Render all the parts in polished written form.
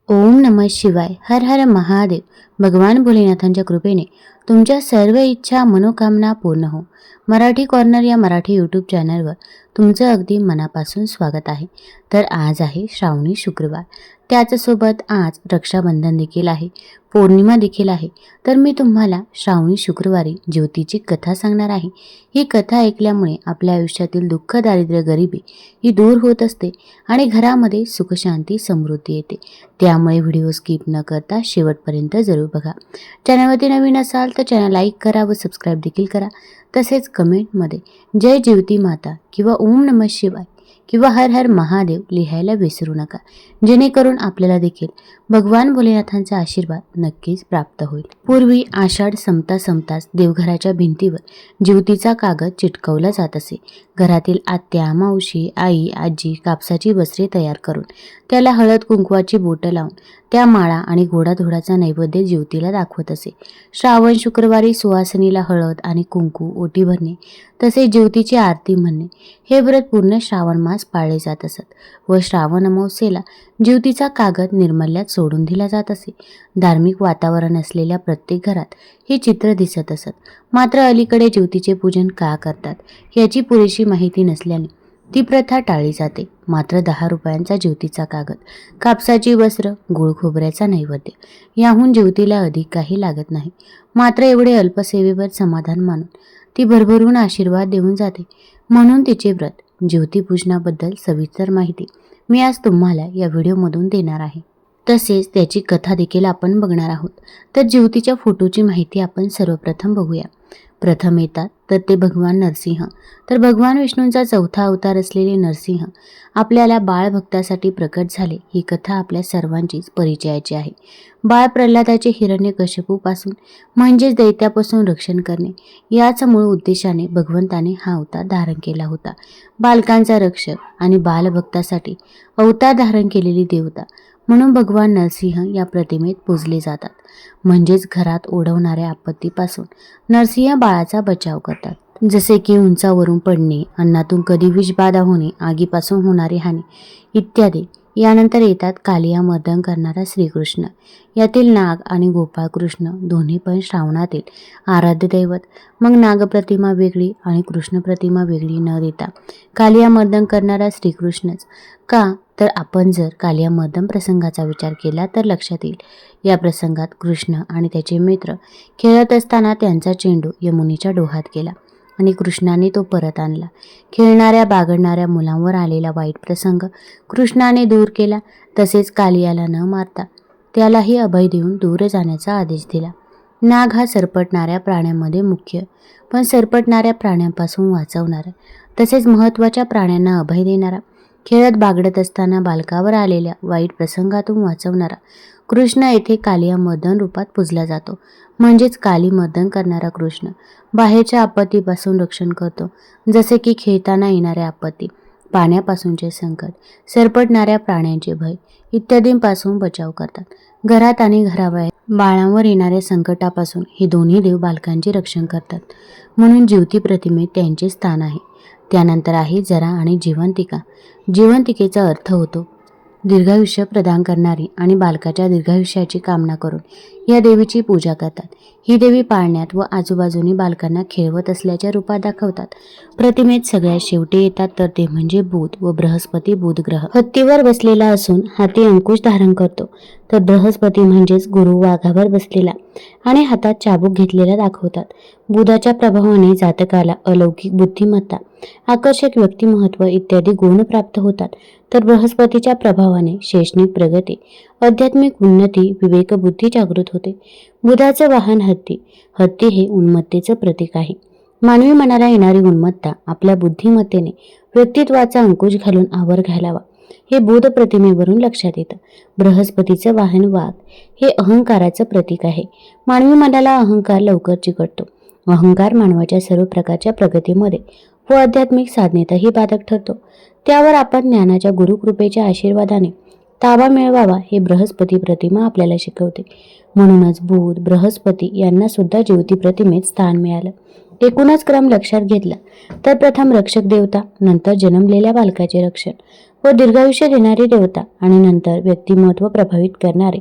ओम नमः शिवाय. हर हर महादेव. भगवान भोलेनाथांच्या कृपेने तुमच्या सर्व इच्छा मनोकामना पूर्ण हो. मराठी कॉर्नर या मराठी यूट्यूब चॅनलवर तुमचं अगदी मनापासून स्वागत आहे. तर आज आहे श्रावणी शुक्रवार. त्याचसोबत आज रक्षाबंधन देखील आहे, पौर्णिमा देखील आहे. तर मी तुम्हाला श्रावणी शुक्रवारी ज्योतीची कथा सांगणार आहे. ही कथा ऐकल्यामुळे आपल्या आयुष्यातील दुःख, दारिद्र्य, गरिबी ही दूर होत असते आणि घरामध्ये सुखशांती, समृद्धी येते. त्यामुळे व्हिडिओ स्किप न करता शेवटपर्यंत जरूर बघा. चॅनलवरती नवीन असाल तर चॅनल लाईक करा व सबस्क्राईब देखील करा. तसेच कमेंटमध्ये जय ज्योती माता किंवा ओम नमः शिवाय किंवा हर हर महादेव लिहायला विसरू नका, जेणेकरून आपल्याला देखील भगवान भोलेनाथांचा आशीर्वाद नक्कीच प्राप्त होईल. पूर्वी आषाढ संपताच देवघराच्या भिंतीवर ज्योतीचा कागद चिटकवला जात असे. घरातील आत्या, मावशी, आई, आजी कापसाची वस्त्रे तयार करून त्याला हळद कुंकवाची बोटं लावून त्या माळा आणि गोडाधोडाचा नैवेद्य ज्योतीला दाखवत असे. श्रावण शुक्रवारी सुवासिनीला हळद आणि कुंकू ओटी भरणे तसेच ज्योतीची आरती म्हणणे हे व्रत पूर्ण श्रावण मास पाळले जात असत व श्रावण अमावस्येला ज्योतीचा कागद निर्मल्यात सोडून दिला जात असे. धार्मिक वातावरण असलेल्या प्रत्येक घरात हे चित्र दिसत असत. मात्र अलीकडे ज्योतीचे पूजन का करतात याची पुरेशी माहिती नसल्याने ती प्रथा टाळली जाते. मात्र 10 रुपयांचा ज्योतीचा कागद, कापसाची वस्त्र, गोड खोबऱ्याचा नैवेद्य याहून ज्योतीला अधिक काही लागत नाही. मात्र एवढे अल्पसेवेवर समाधान मानून ती भरभरून आशीर्वाद देऊन जाते. म्हणून तिचे व्रत ज्योतिपूजनाबद्दल सविस्तर माहिती मी आज तुम्हाला या व्हिडिओमधून देणार आहे. तसेच त्याची कथा देखील आपण बघणार आहोत. तर ज्योतीच्या फोटोची माहिती आपण सर्वप्रथम बघूया. प्रथम येतात तर ते भगवान नरसिंह. तर भगवान विष्णूंचा चौथा अवतार असलेले नरसिंह आपल्याला बाळभक्तासाठी प्रकट झाले ही कथा आपल्या सर्वांचीच परिचयाची आहे. बाळ प्रल्हादाचे हिरण्यकश्यपूपासून म्हणजेच दैत्यापासून रक्षण करणे याच मूळ उद्देशाने भगवंताने हा अवतार धारण केला होता. बालकांचा रक्षक आणि बालभक्तासाठी अवतार धारण केलेली देवता म्हणून भगवान नरसिंह या प्रतिमेत पूजले जातात. म्हणजेच घरात ओढवणाऱ्या आपत्तीपासून नरसिंह बाळाचा बचाव करतात. जसे की उंचावरून पडणे, अन्नातून कधी विषबाधा होणे, आगीपासून होणारी हानी इत्यादी. यानंतर येतात कालिया मर्दन करणारा श्रीकृष्ण. यातील नाग आणि गोपाळकृष्ण दोन्ही पण श्रावणातील आराध्य दैवत. मग नागप्रतिमा वेगळी आणि कृष्ण प्रतिमा वेगळी न देता कालिया मर्दन करणारा श्रीकृष्णच का, तर आपण जर कालिया मर्दन प्रसंगाचा विचार केला तर लक्षात येईल. या प्रसंगात कृष्ण आणि त्याचे मित्र खेळत असताना त्यांचा चेंडू यमुनेच्या डोहात गेला आणि कृष्णाने तो परत आणला. खेळणाऱ्या बागडणाऱ्या मुलांवर आलेला वाईट प्रसंग कृष्णाने दूर केला. तसेच कालियाला न मारता त्यालाही अभय देऊन दूर जाण्याचा आदेश दिला. नाग हा सरपटणाऱ्या प्राण्यांमध्ये मुख्य, पण सरपटणाऱ्या प्राण्यांपासून वाचवणारा तसेच महत्त्वाच्या प्राण्यांना अभय देणारा, खेळत बागडत असताना बालकावर आलेल्या वाईट प्रसंगातून वाचवणारा कृष्ण येथे कालिया मर्दन रूपात पूजला जातो. म्हणजेच काली मर्दन करणारा कृष्ण बाहेरच्या आपत्तीपासून रक्षण करतो, जसे की खेळताना येणाऱ्या आपत्ती, पाण्यापासूनचे संकट, सरपटणाऱ्या प्राण्यांचे भय इत्यादींपासून बचाव करतात. घरात आणि घराबाहेर बाळांवर येणाऱ्या संकटापासून हे दोन्ही देव बालकांचे रक्षण करतात. म्हणून ज्योती प्रतिमेत त्यांचे स्थान आहे. त्यानंतर आहे जरा आणि जिवंतिका. जिवंतिकेचा अर्थ होतो दीर्घायुष्य प्रदान करणारी आणि बालकाच्या दीर्घायुष्याची कामना करून या देवीची पूजा करतात. ही देवी पाळण्यात व आजूबाजूनी बालकांना खेळवत असल्याच्या रूपात दाखवतात. प्रतिमेत सगळ्यात शेवटी येतात तर ते म्हणजे बुध व बृहस्पती. बुध ग्रह हत्तीवर बसलेला असून हाती अंकुश धारण करतो, तर बृहस्पती म्हणजेच गुरु वाघावर बसलेला आणि हातात चाबूक घेतलेला दाखवतात. बुधाच्या प्रभावाने जातकाला अलौकिक बुद्धिमत्ता, आकर्षक व्यक्तिमत्व इत्यादी गुण प्राप्त होतात. तर बृहस्पतीच्या प्रभावाने शैक्षणिक प्रगती, आध्यात्मिक उन्नती, विवेकबुद्धी जागृत होते. बुधाचं वाहन हत्ती. हत्ती हे उन्मत्तेचं प्रतीक आहे. मानवी मनाला येणारी उन्मत्ता आपल्या बुद्धिमत्तेने व्यक्तित्वाचा अंकुश घालून आवर घालावा हे बुध प्रतिमेवरून लक्षात येतं. बृहस्पतीचं वाहन वाघ हे अहंकाराचं प्रतीक आहे. मानवी मनाला अहंकार लवकर चिकटतो. अहंकार मानवाच्या सर्व प्रकारच्या प्रगतीमध्ये व आध्यात्मिक साधनेतही बाधक ठरतो. त्यावर आपण ज्ञानाच्या गुरुकृपेच्या आशीर्वादाने ताबा मिळवावा हे बृहस्पती प्रतिमा आपल्याला शिकवते. म्हणूनच बुध, बृहस्पती यांना सुद्धा ज्योती प्रतिमेत स्थान मिळालं. एकूणच क्रम लक्षात घेतला तर प्रथम रक्षक देवता, नंतर जन्मलेल्या बालकाचे रक्षण व दीर्घायुष्य देणारी देवता आणि नंतर व्यक्तिमत्व प्रभावित करणारे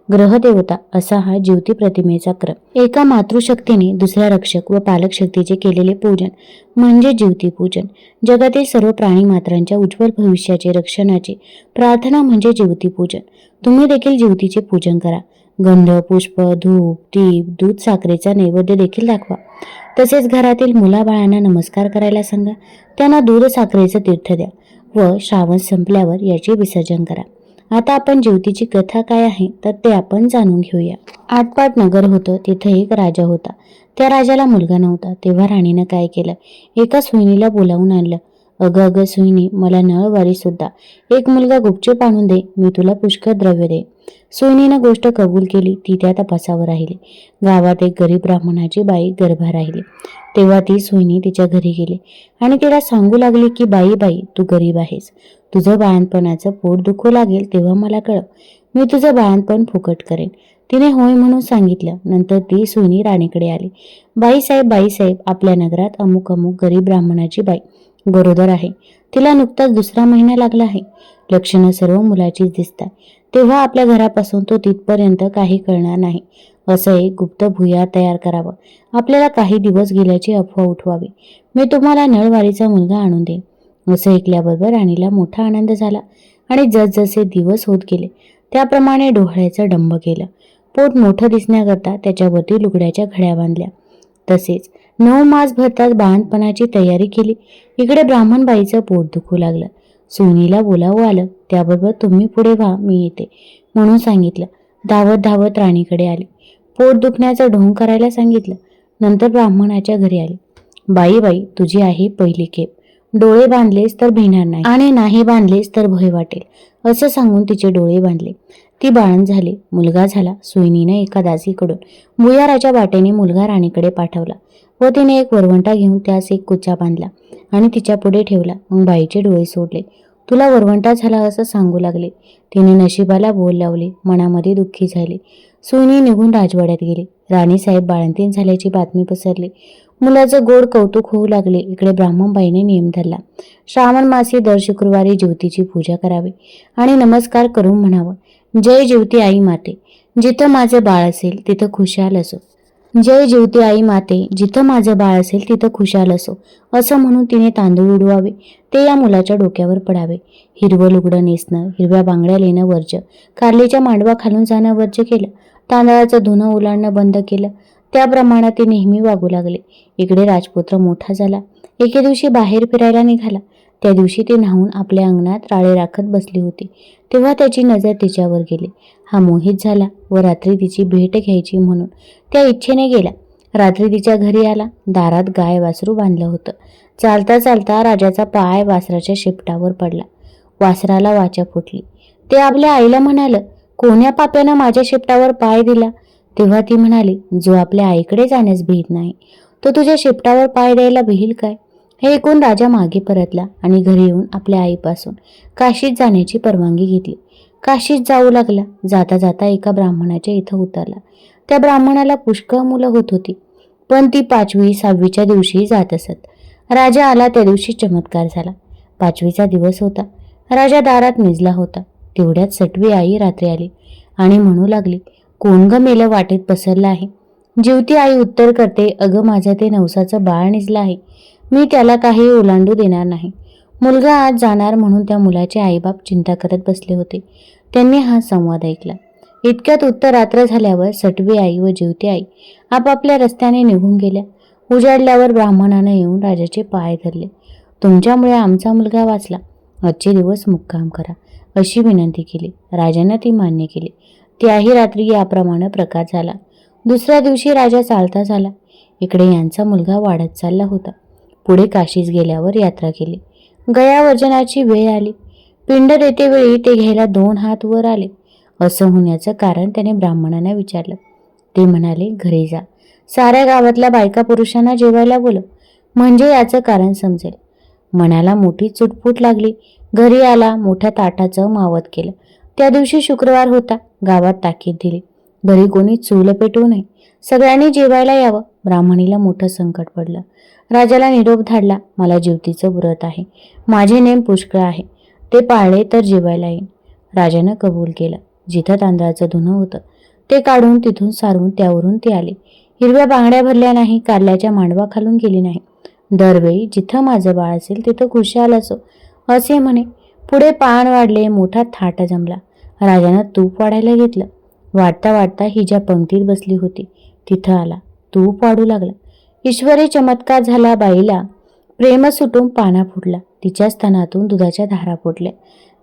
ग्रह देवता असा हा ज्योती प्रतिमेचा क्रम. एका मातृशक्तीने दुसऱ्या रक्षक व पालक शक्तीचे केलेले पूजन म्हणजे ज्योती पूजन. जगातील सर्व प्राणी मात्रांच्या उज्ज्वल भविष्याचे रक्षणाची प्रार्थना म्हणजे ज्योती पूजन. तुम्ही देखील ज्योतीचे पूजन करा. गंध, पुष्प, धूप, दीप, दूध, साखरेचा नैवेद्य देखील दाखवा. तसेच घरातील मुलाबाळांना नमस्कार करायला सांगा. त्यांना दूध साखरेचं तीर्थ द्या व श्रावण संपल्यावर याचे विसर्जन करा. आता आपण ज्योतीची कथा काय आहे तर ते आपण जाणून घेऊया. आटपाट नगर होतं. तिथे एक राजा होता. त्या राजाला मुलगा नव्हता. तेव्हा राणीनं काय केलं, एका सुईणीला बोलावून आणलं. अगं अगं सुईणी, मला नळवारी सुद्धा एक मुलगा गुपचूप आणून दे, मी तुला पुष्कळ द्रव्य दे. सुईणीनं गोष्ट कबूल केली. ती त्या तपासावर राहिली. गावात एक गरीब ब्राह्मणाची बाई गर्भा राहिली. तेव्हा ती सुईणी तिच्या घरी गेली आणि तिला सांगू लागली की बाई बाई, तू गरीब आहेस. तुझं बाळणपणाचं पोट दुखू लागेल तेव्हा मला कळव, मी तुझं बाळणपण फुकट करेन. तिने होय म्हणून सांगितलं. नंतर ती सुईणी राणीकडे आली. बाईसाहेब, आपल्या नगरात अमुक अमुक गरीब ब्राह्मणाची बाई गरोदर आहे. तिला नुकताच दुसरा महिना लागला आहे. लक्षणं सर्व मुलाचीच दिसतात. तेव्हा आपल्या घरापासून तो तिथपर्यंत काही कळणार नाही असं एक गुप्त भुयार तयार करावं. आपल्याला काही दिवस गेल्याची अफवा उठवावी. मी तुम्हाला नळवारीचा मुलगा आणून देईन. असं ऐकल्याबरोबर राणीला मोठा आनंद झाला आणि जसजसे दिवस होत गेले त्याप्रमाणे डोहाळ्याचं डंब केलं. पोट मोठं दिसण्याकरता त्याच्यावरती लुगड्याच्या घड्या बांधल्या. तसेच 9 मास भरताच बाळंतपणाची तयारी केली. इकडे ब्राह्मणबाईचं पोट दुखू लागलं. सुईणीला बोलावं आलं. त्याबरोबर तुम्ही पुढे व्हा, मी येते म्हणून सांगितलं. धावत धावत राणीकडे आली. पोट दुखण्याचं ढोंग करायला सांगितलं. नंतर ब्राह्मणाच्या घरी आली. बाई, तुझी आहे पहिली खेप. डोळे बांधलेस तर भिणार नाही आणि नाही बांधलेस तर भय वाटेल असं सांगून तिचे डोळे बांधले. ती बाळंत झाली. मुलगा झाला. सुईणीने एका दासीकडून भुयाराच्या वाटेने मुलगा राणीकडे पाठवला व तिने एक वरवंटा घेऊन त्यास एक कुचा बांधला आणि तिच्या पुढे ठेवला. मग बाईचे डोळे सोडले. तुला वरवंटा झाला असं सांगू लागले. तिने नशिबाला बोल लावले. मनामध्ये दुःखी झाली. सुईणी निघून राजवाड्यात गेली. राणीसाहेब बाळंतीण झाल्याची बातमी पसरली. मुलाचं गोड कौतुक होऊ लागले. इकडे ब्राह्मणबाईने नियम धरला. श्रावण मासी दर शुक्रवारी ज्योतीची पूजा करावी आणि नमस्कार करून म्हणावं, जय ज्योती आई माते, जिथं माझं बाळ असेल तिथं खुशाल असो. जय ज्योती आई माते, जिथं माझं बाळ असेल तिथं खुशाल असो असं म्हणून तिने तांदूळ उडवावे. ते या मुलाच्या डोक्यावर पडावे. हिरवं लुगडं नेसणं, हिरव्या बांगड्या लेणं वर्ज्य, कारलीच्या मांडवा खालून जाणं वर्ज्य केलं. तांदळाचं धुणं उलाळणं बंद केलं. त्याप्रमाणे ते नेहमी वागू लागले. इकडे राजपुत्र मोठा झाला. एके दिवशी बाहेर फिरायला निघाला. त्या दिवशी ती न्हावून आपल्या अंगणात राळे राखत बसली होती. तेव्हा त्याची नजर तिच्यावर गेली. हा मोहित झाला व रात्री तिची भेट घ्यायची म्हणून त्या इच्छेने गेला. रात्री तिच्या घरी आला. दारात गाय वासरू बांधलं होतं. चालता चालता राजाचा पाय वासराच्या शेपटावर पडला. वासराला वाचा फुटली. ते आपल्या आईला म्हणालं, कोण्या पाप्यानं माझ्या शेपटावर पाय दिला? तेव्हा ती म्हणाली, जो आपल्या आईकडे जाण्यास भीत नाही तो तुझ्या शेपटावर पाय द्यायला भिईल काय? हे ऐकून राजा मागे परतला आणि घरी येऊन आपल्या आईपासून काशीत जाण्याची परवानगी घेतली. काशीत जाऊ लागला. जाता जाता एका ब्राह्मणाच्या इथं उतरला. त्या ब्राह्मणाला पुष्कळ मुलं होत होती, पण ती 5वी 6वीच्या दिवशी जात असत. राजा आला त्या दिवशी चमत्कार झाला. 5वीचा दिवस होता. राजा दारात निजला होता. तेवढ्यात सटवी आई रात्री आली आणि म्हणू लागली, कोण ग मेलं वाटेत पसरलं आहे? ज्योती आई उत्तर करते, अगं माझं ते नवसाचं बाळ निजलं आहे. मी त्याला काही ओलांडू देणार नाही. मुलगा आज जाणार म्हणून त्या मुलाचे आईबाप चिंता करत बसले होते. त्यांनी हा संवाद ऐकला. इतक्यात उत्तर रात्र झाल्यावर सटवी आई व ज्योती आई आपापल्या रस्त्याने निघून गेल्या. उजाडल्यावर ब्राह्मणानं येऊन राजाचे पाय धरले. तुमच्यामुळे आमचा मुलगा वाचला. आजचे दिवस मुक्काम करा अशी विनंती केली. राजानं ती मान्य केली. त्याही रात्री याप्रमाणे प्रकार झाला. दुसऱ्या दिवशी राजा चालता झाला. इकडे यांचा मुलगा वाढत चालला होता. पुढे काशीस गेल्यावर यात्रा केली. गयावर्जनाची वेळ आली. पिंड देतेवेळी ते घ्यायला 2 हात वर आले. असं होण्याचं कारण त्याने ब्राह्मणांना विचारलं. ते म्हणाले, घरी जा. साऱ्या गावातल्या बायका पुरुषांना जेवायला बोलव, म्हणजे याचं कारण समजेल. मनाला मोठी चुटपुट लागली. घरी आला. मोठ्या ताटाचं मावत केलं. त्या दिवशी शुक्रवार होता. गावात ताकीद दिली, घरी कोणी चूल पेटवू नये. सगळ्यांनी जेवायला यावं. ब्राह्मणीला मोठं संकट पडलं. राजाला निरोप धाडला, मला जीवतीचं व्रत आहे, माझे नेम पुष्कळ आहे, ते पाळले तर जेवायला येईन. राजानं कबूल केलं. जिथं तांदळाचं धुणं होतं ते काढून तिथून सारून त्यावरून ती आली. हिरव्या बांगड्या भरल्या नाही, कारल्याच्या मांडवा खालून गेली नाही. दरवेळी जिथं माझं बाळ असेल तिथं खुशाल असो असे म्हणे. पुढे पान वाढले, मोठा थाट जमला. राजानं तूप वाढायला घेतलं. वाढता वाढता ही ज्या पंक्तीत बसली होती तिथं आला. तूप वाढू लागला. ईश्वरी चमत्कार झाला. बाईला प्रेम सुटून पाना फुटला. तिच्या स्तनातून दुधाच्या धारा फुटल्या.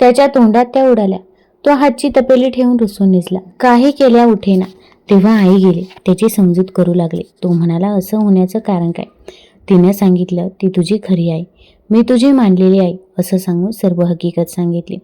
त्याच्या तोंडात त्या उडाल्या. तो हातची तपेली ठेवून रुसून निजला. काही केल्या उठेना. तेव्हा आई गेली. त्याची समजूत करू लागली. तो म्हणाला, असं होण्याचं कारण काय? तिने सांगितलं, ती तुझी खरी आई, मी तुझी मानलेली आई असं सांगून सर्व हकीकत सांगितली.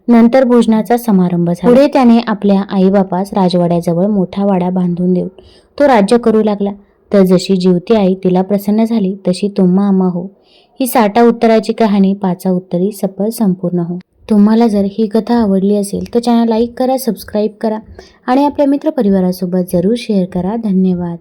नंतर भोजनाचा समारंभ झाला. पुढे त्याने आपल्या आईबापास राजवाड्याजवळ मोठा वाडा बांधून देऊन तो राज्य करू लागला. तर जशी जीवती आई तिला प्रसन्न झाली तशी तुम्हा आम्हा हो. ही 60 उत्तराची कहाणी 5 उत्तरी सफल संपूर्ण हो. तुम्हाला जर ही कथा आवडली असेल तर चॅनल लाईक करा, सबस्क्राईब करा आणि आपल्या मित्रपरिवारासोबत जरूर शेअर करा. धन्यवाद.